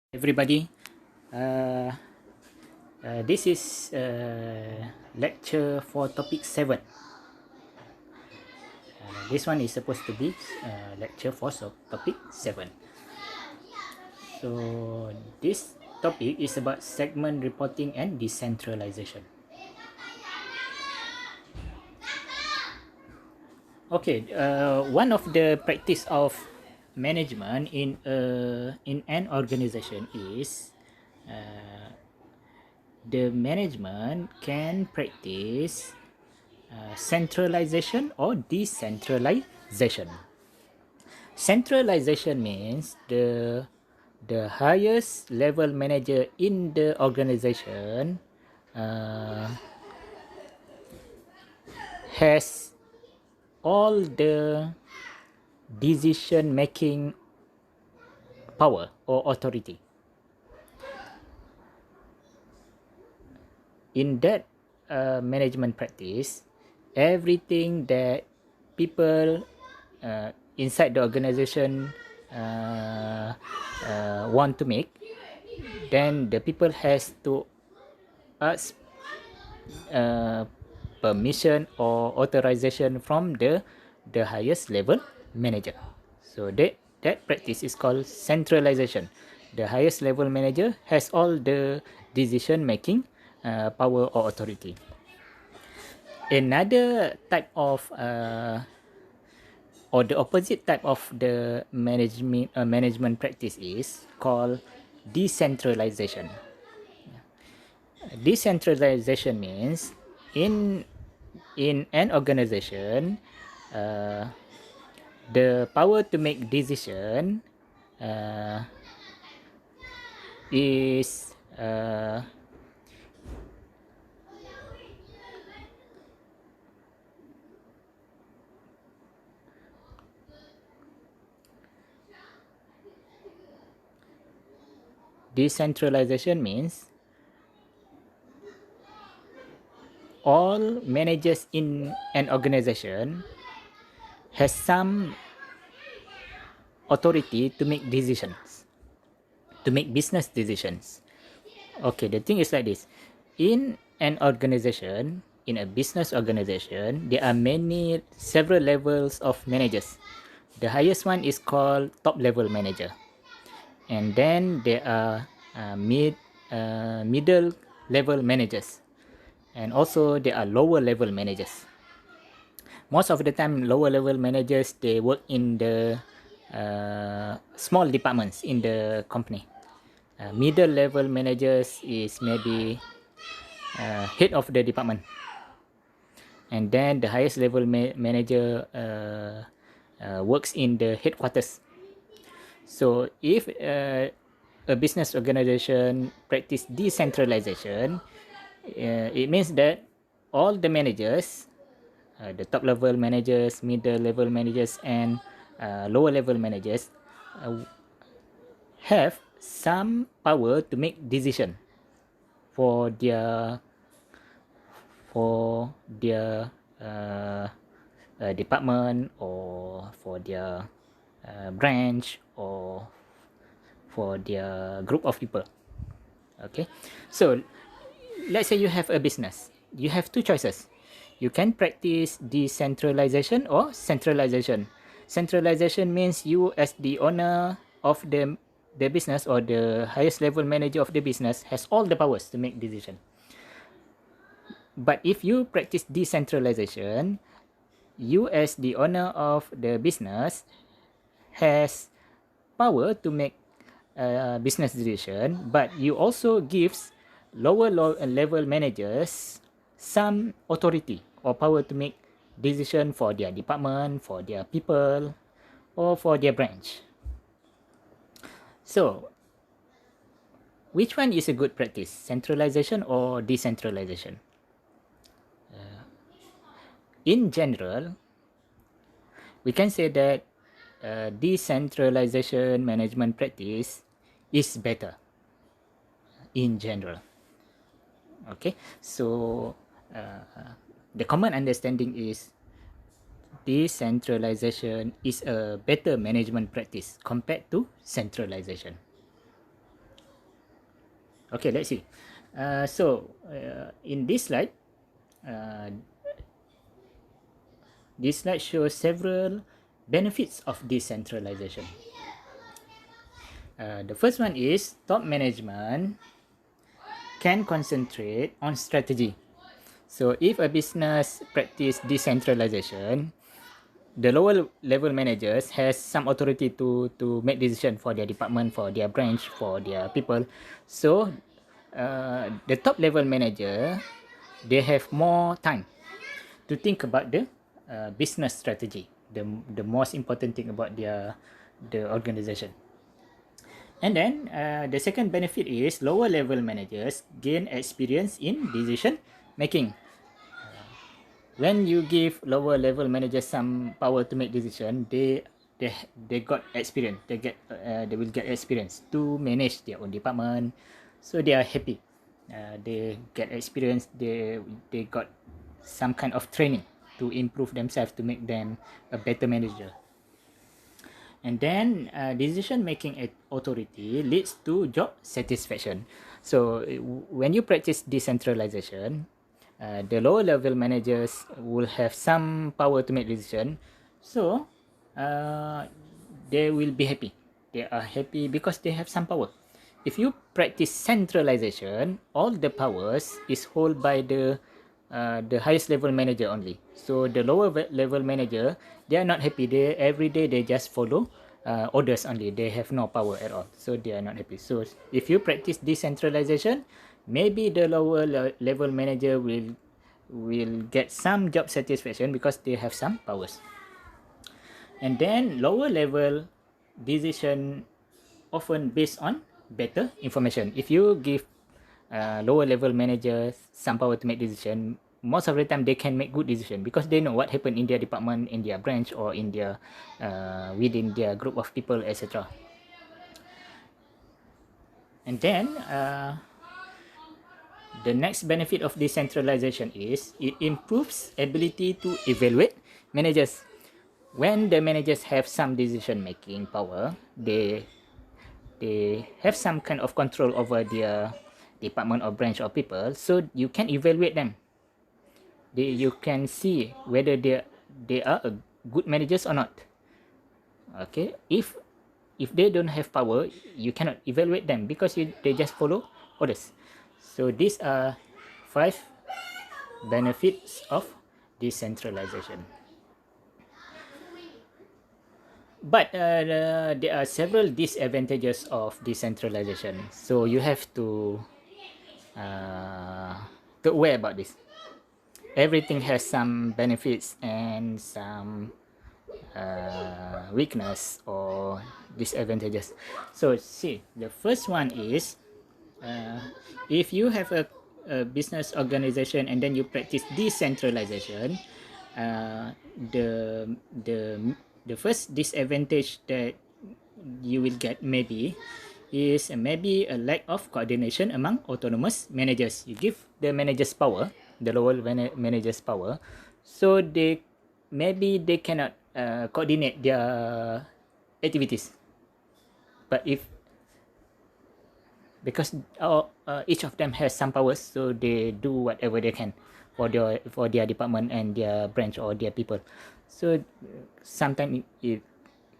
Everybody, this is lecture for topic 7. This one is supposed to be lecture for topic 7. So this topic is about segment reporting and decentralization. Okay, one of the practice of management in an organization is the management can practice centralization or decentralization. Centralization means the highest level manager in the organization has all the decision making power or authority. In that management practice, everything that people inside the organization want to make, then the people has to ask permission or authorization from the highest level manager. So that practice is called centralization. The highest level manager has all the decision making power or authority. Another type of or the opposite type of the management practice is called decentralization. Decentralization means in an organization, the power to make decision is decentralization means all managers in an organization has some authority to make decisions, to make business decisions. Okay, the thing is like this. In an organization, in a business organization, there are several levels of managers. The highest one is called top level manager. And then there are middle level managers. And also there are lower level managers. Most of the time, lower level managers, they work in the small departments in the company. Middle level managers is maybe head of the department. And then the highest level manager works in the headquarters. So if a business organization practice decentralization, it means that all the managers, the top level managers, middle level managers, and lower level managers have some power to make decision for their department or for their branch or for their group of people. Okay, so let's say you have a business. You have two choices. You can practice decentralization or centralization. Centralization means you as the owner of the business or the highest level manager of the business has all the powers to make decision. But if you practice decentralization, you as the owner of the business has power to make business decision, but you also gives lower level managers some authority or power to make decision for their department, for their people, or for their branch. So which one is a good practice, centralization or decentralization? In general, we can say that decentralization management practice is better in general. Okay, so the common understanding is decentralization is a better management practice compared to centralization. Okay, let's see. In this slide, this slide shows several benefits of decentralization. The first one is top management can concentrate on strategy. So if a business practice decentralization, the lower level managers has some authority to make decision for their department, for their branch, for their people. So the top level manager, they have more time to think about the business strategy, the most important thing about the organization. And then the second benefit is lower level managers gain experience in decision making. When you give lower level managers some power to make decision, they got experience. They will get experience to manage their own department, so they are happy. They get experience. They got some kind of training to improve themselves, to make them a better manager. And then decision making authority leads to job satisfaction. So when you practice decentralization, the lower level managers will have some power to make decision. So they will be happy. They are happy because they have some power. If you practice centralization, all the powers is held by the highest level manager only. So the lower level manager, they are not happy. They every day they just follow orders only. They have no power at all. So they are not happy. So if you practice decentralization, maybe the lower level manager will get some job satisfaction because they have some powers. And then lower level decision often based on better information. If you give lower level managers some power to make decision, most of the time they can make good decision because they know what happened in their department, in their branch, or in their within their group of people, etc. And then the next benefit of decentralization is it improves ability to evaluate managers. When the managers have some decision making power, they have some kind of control over their department or branch or people, so you can evaluate them. You can see whether they are a good managers or not. Okay, if they don't have power, you cannot evaluate them because they just follow orders. So these are 5 benefits of decentralization. But there are several disadvantages of decentralization. So you have to aware about this. Everything has some benefits and some weakness or disadvantages. So see, the first one is if you have a business organization and then you practice decentralization, the first disadvantage that you will get maybe is maybe a lack of coordination among autonomous managers. You give the managers power, the lower managers power, so they cannot coordinate their activities. But because each of them has some powers, so they do whatever they can for their department and their branch or their people. So sometimes it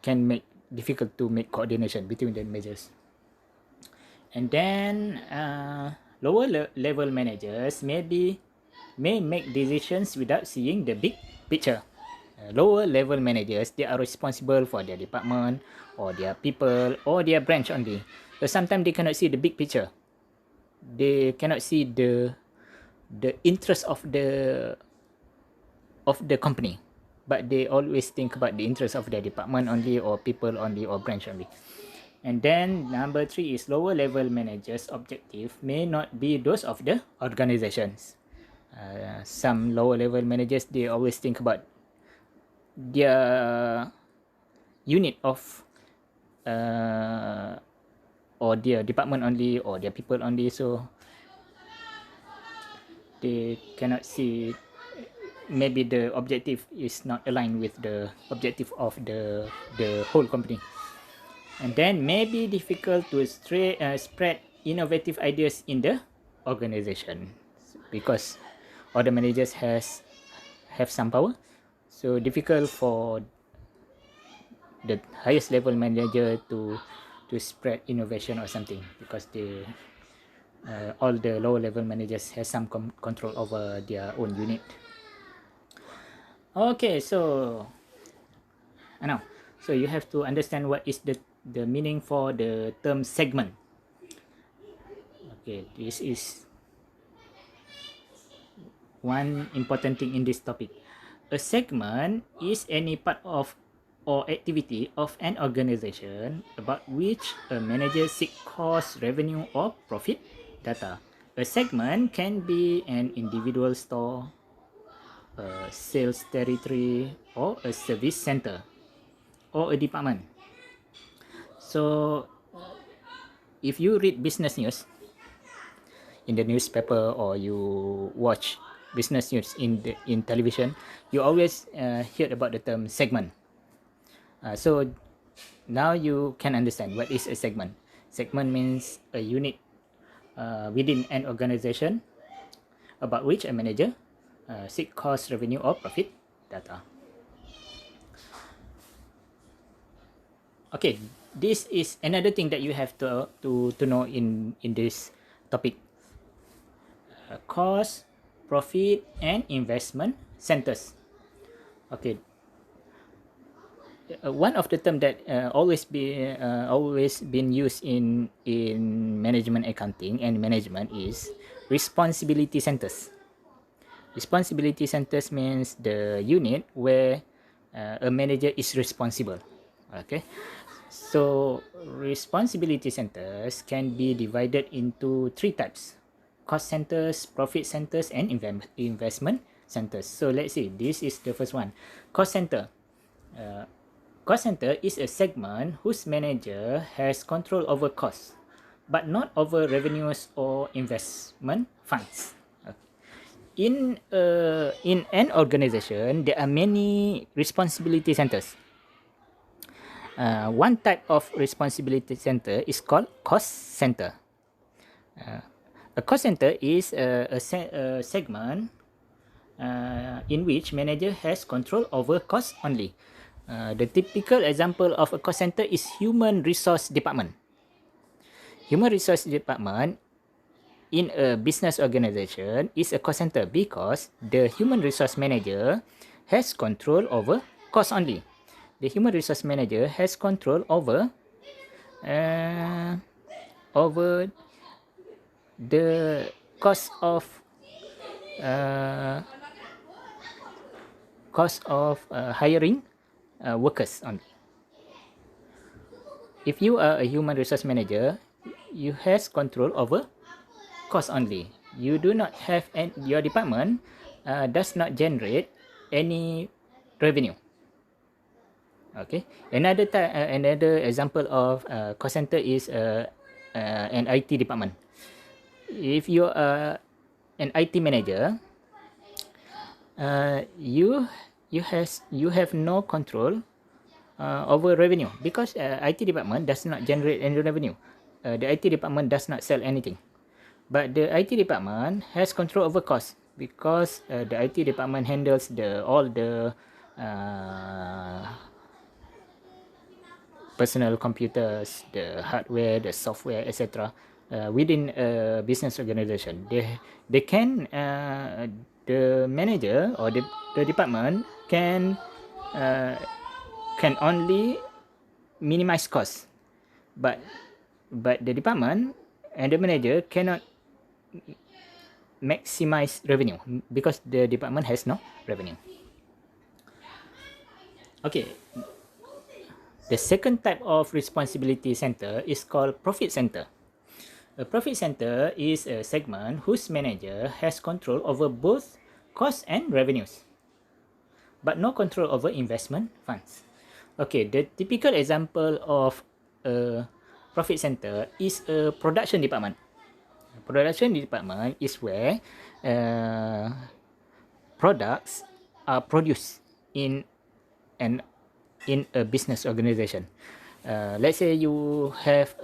can make difficult to make coordination between the managers. And then lower level managers may make decisions without seeing the big picture. Lower level managers, they are responsible for their department or their people or their branch only. So sometimes they cannot see the big picture. They cannot see the interest of the company, but they always think about the interest of their department only, or people only, or branch only. And then number 3 is lower level managers' objective may not be those of the organizations. Some lower level managers, they always think about their unit of or their department only, or their people only, so they cannot see, maybe the objective is not aligned with the objective of the whole company. And then maybe difficult to spread innovative ideas in the organization, because all the managers have some power, so difficult for the highest level manager to spread innovation or something, because they all the lower level managers has some control over their own unit. Okay, so now, so you have to understand what is the meaning for the term segment. Okay, this is one important thing in this topic. A segment is any part of or activity of an organization about which a manager seeks cost, revenue, or profit data. A segment can be an individual store, a sales territory, or a service center, or a department. So, if you read business news in the newspaper, or you watch business news in television, you always hear about the term segment. So now you can understand what is a segment. Segment means a unit within an organization about which a manager seek cost, revenue, or profit data. Okay, this is another thing that you have to know in this topic. Cost, profit, and investment centers. Okay, one of the term that always been used in management accounting and management is responsibility centers. Responsibility centers means the unit where a manager is responsible. Okay, so responsibility centers can be divided into three types: cost centers, profit centers, and investment centers. So let's see, this is the first one. Cost center. Cost center is a segment whose manager has control over costs, but not over revenues or investment funds. In an organization, there are many responsibility centers. One type of responsibility center is called cost center. A cost center is a segment in which manager has control over cost only. The typical example of a cost center is human resource department. Human resource department in a business organization is a cost center because the human resource manager has control over cost only. The human resource manager has control over the cost of hiring workers only. If you are a human resource manager, you has control over cost only. You do not have, and your department does not generate any revenue. Okay. Another example of cost center is an IT department. If you are an IT manager, you have no control over revenue, because IT department does not generate any revenue. The IT department does not sell anything, but the IT department has control over cost, because the IT department handles all the personal computers, the hardware, the software, etc. Within a business organization. They can the manager or the department can only minimize costs, but the department and the manager cannot maximize revenue, because the department has no revenue. Okay, the second type of responsibility center is called profit center. A profit center is a segment whose manager has control over both costs and revenues, but no control over investment funds. Okay, the typical example of a profit center is a production department. A production department is where products are produced in a business organization. Let's say you have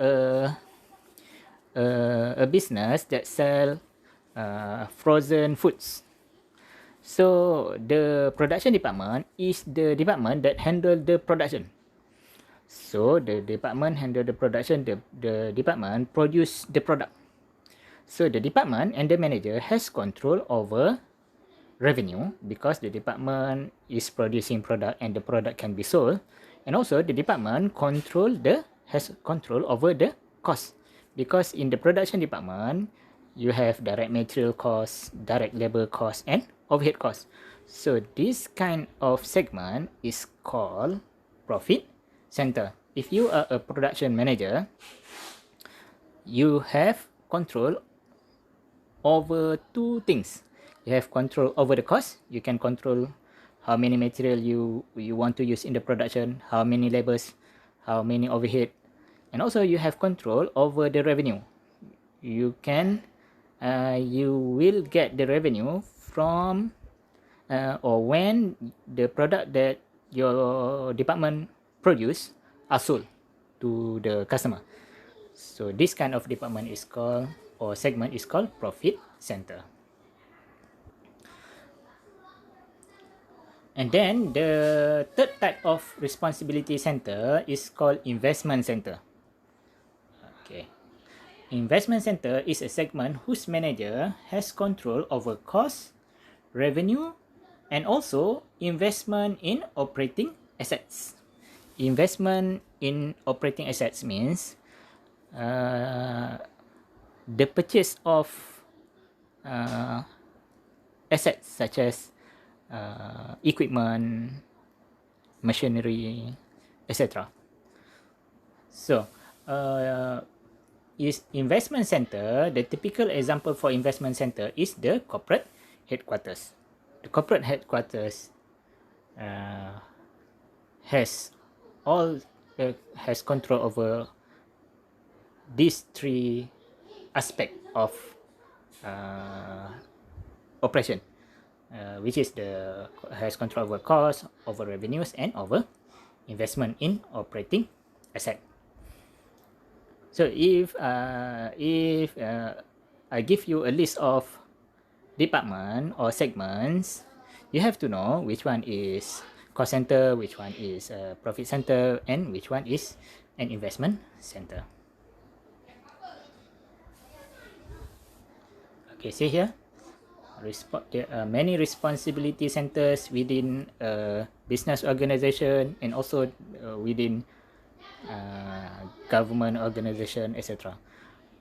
a business that sell frozen foods. So the production department is the department that handle the production. So the department handle the production, the department produce the product. So the department and the manager has control over revenue because the department is producing product and the product can be sold. And also the department has control over the cost, because in the production department you have direct material costs, direct labor costs, and overhead costs. So this kind of segment is called profit center. If you are a production manager, you have control over two things. You have control over the cost. You can control how many material you want to use in the production, how many labors, how many overhead, and also you have control over the revenue. You will get the revenue from or when the product that your department produce are sold to the customer. So this kind of department is called, or segment is called, profit center. And then the third type of responsibility center is called investment center. Okay. Investment center is a segment whose manager has control over cost, revenue, and also investment in operating assets. Investment in operating assets means the purchase of assets such as equipment, machinery, etc. So, is investment center, the typical example for investment center is the corporate headquarters. The corporate headquarters has control over these three aspects of operation, which is has control over cost, over revenues, and over investment in operating asset. So if I give you a list of department or segments, you have to know which one is cost center, which one is profit center, and which one is an investment center. Okay, see here. There are many responsibility centers within a business organization and also within government organization, etc.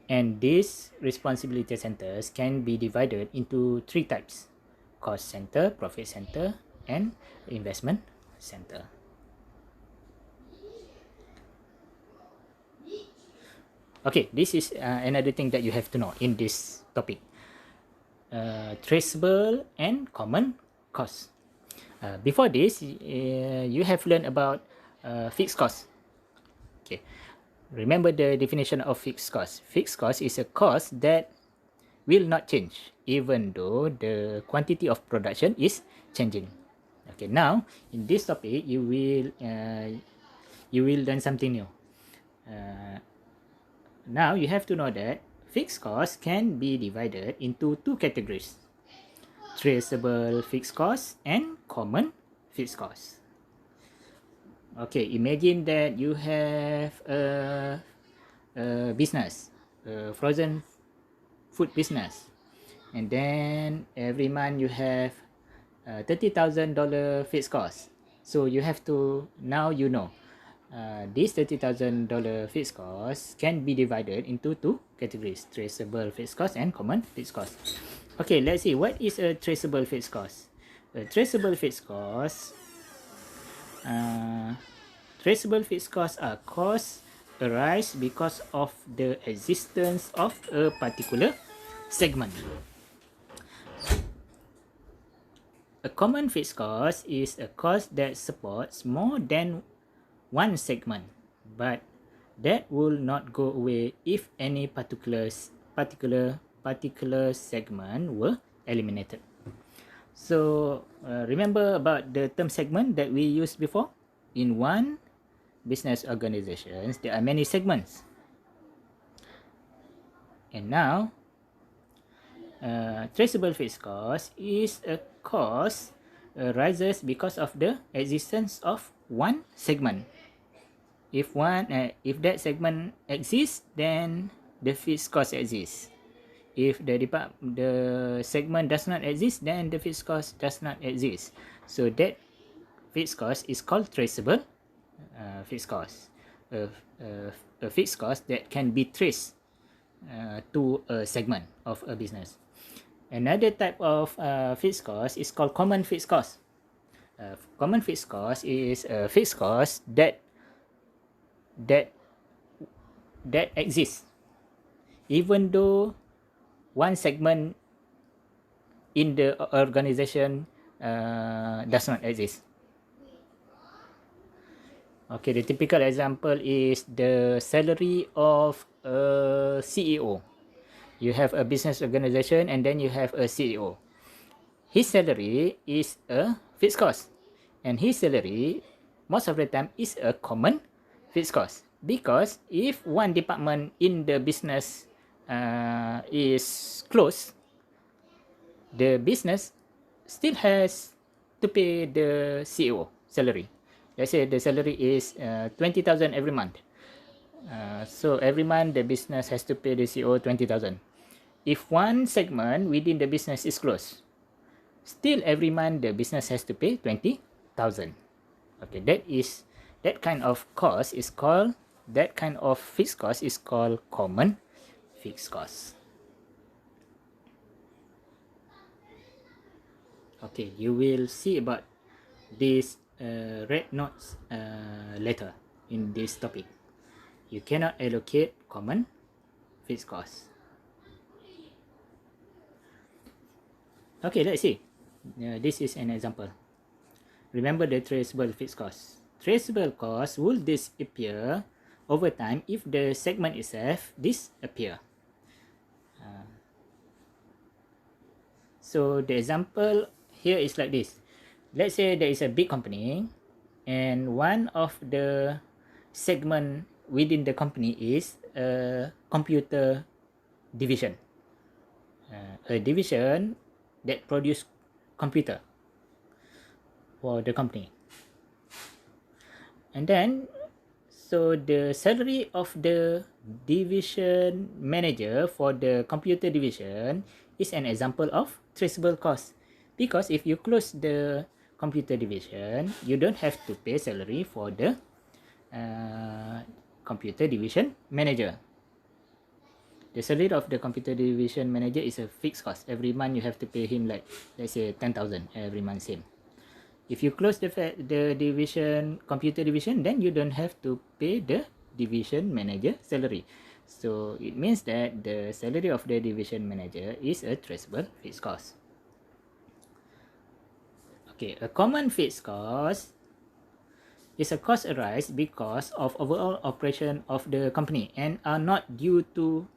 And these responsibility centers can be divided into three types: cost center, profit center, and investment center. Okay, this is another thing that you have to know in this topic. Traceable and common costs. Before this, you have learned about fixed costs. Okay, remember the definition of fixed cost. Fixed cost is a cost that will not change even though the quantity of production is changing. Okay, now in this topic you will learn something new. Now you have to know that fixed costs can be divided into two categories: traceable fixed costs and common fixed costs. Okay, imagine that you have a business, a frozen food business, and then every month you have $30,000 fixed cost. So you have to, now you know, this $30,000 fixed cost can be divided into two categories: traceable fixed cost and common fixed cost. Okay, let's see, what is a traceable fixed cost? A traceable fixed cost, traceable fixed costs are costs arise because of the existence of a particular segment. A common fixed cost is a cost that supports more than one segment, but that will not go away if any particular segment were eliminated. So remember about the term segment that we used before? In one business organizations, there are many segments. And now, traceable fixed cost is a cost arises because of the existence of one segment. If that segment exists, then the fixed cost exists. If the segment does not exist, then the fixed cost does not exist. So that fixed cost is called traceable fixed cost. A fixed cost that can be traced to a segment of a business. Another type of fixed cost is called common fixed cost. Common fixed cost is a fixed cost that exists even though one segment in the organization does not exist. Okay, the typical example is the salary of a CEO. You have a business organization and then you have a CEO. His salary is a fixed cost, and his salary most of the time is a common fixed cost, because if one department in the business is closed, the business still has to pay the CEO salary. Let's say the salary is 20,000 every month. So every month the business has to pay the CEO 20,000. If one segment within the business is closed, still every month the business has to pay 20,000. Okay, that kind of fixed cost is called common fixed cost. Okay, you will see about this red notes later in this topic. You cannot allocate common fixed cost. Okay, let's see. This is an example. Remember the traceable fixed cost. Traceable cost will disappear over time if the segment itself disappear. So the example here is like this. Let's say there is a big company and one of the segment within the company is a computer division. A division that produce computer for the company. And then, so the salary of the division manager for the computer division is an example of traceable cost. Because if you close the computer division, you don't have to pay salary for the computer division manager. The salary of the computer division manager is a fixed cost. Every month you have to pay him, like, let's say 10,000 every month, same. If you close the computer division, then you don't have to pay the division manager salary. So it means that the salary of the division manager is a traceable fixed cost. Okay, a common fixed cost is a cost arise because of overall operation of the company and are not due to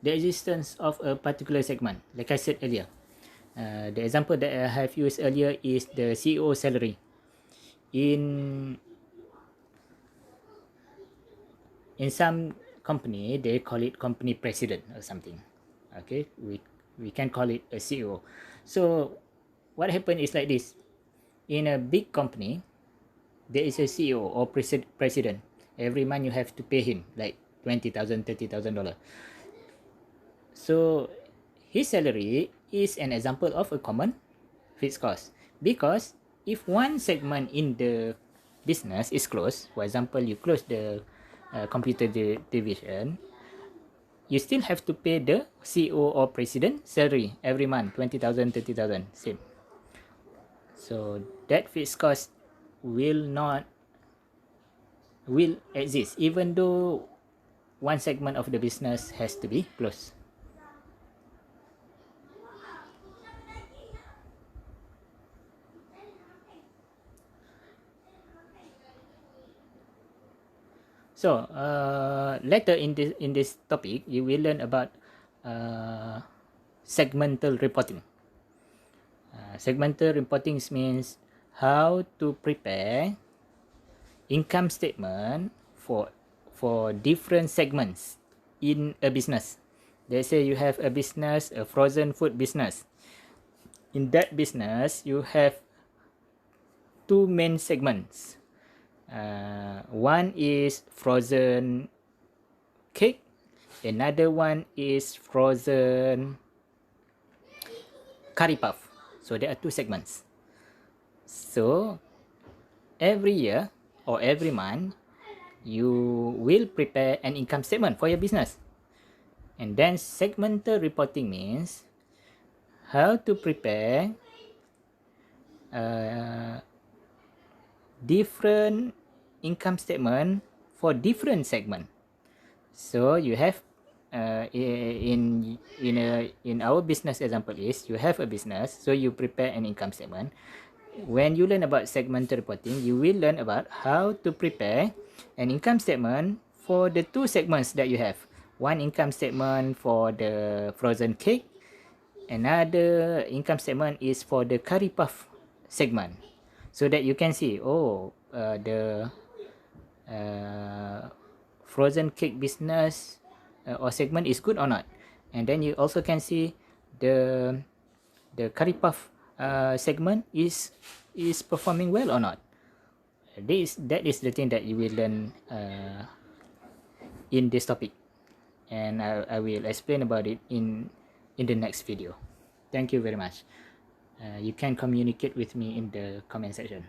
the existence of a particular segment. Like I said earlier, the example that I have used earlier is the CEO salary. In some company, they call it company president or something. Okay, we can call it a CEO. So what happened is like this. In a big company, there is a CEO or president. Every month you have to pay him like $20,000, $30,000. So his salary is an example of a common fixed cost, because if one segment in the business is closed, for example, you close the computer division, you still have to pay the CEO or president salary every month, 20,000, 30,000, same. So that fixed cost will exist even though one segment of the business has to be closed. So later in this topic, you will learn about segmental reporting. Segmental reporting means how to prepare income statement for different segments in a business. Let's say you have a business, a frozen food business. In that business, you have two main segments. One is frozen cake, another one is frozen curry puff. So there are two segments. So every year or every month, you will prepare an income statement for your business. And then segmental reporting means how to prepare different income statement for different segment. So you have in our business example is you have a business, so you prepare an income statement. When you learn about segmental reporting, you will learn about how to prepare an income statement for the two segments that you have. One income statement for the frozen cake, another income statement is for the curry puff segment, so that you can see, the frozen cake business or segment is good or not. And then you also can see the curry puff segment is performing well or not. That is the thing that you will learn in this topic, and I will explain about it in the next video. Thank you very much. You can communicate with me in the comment section.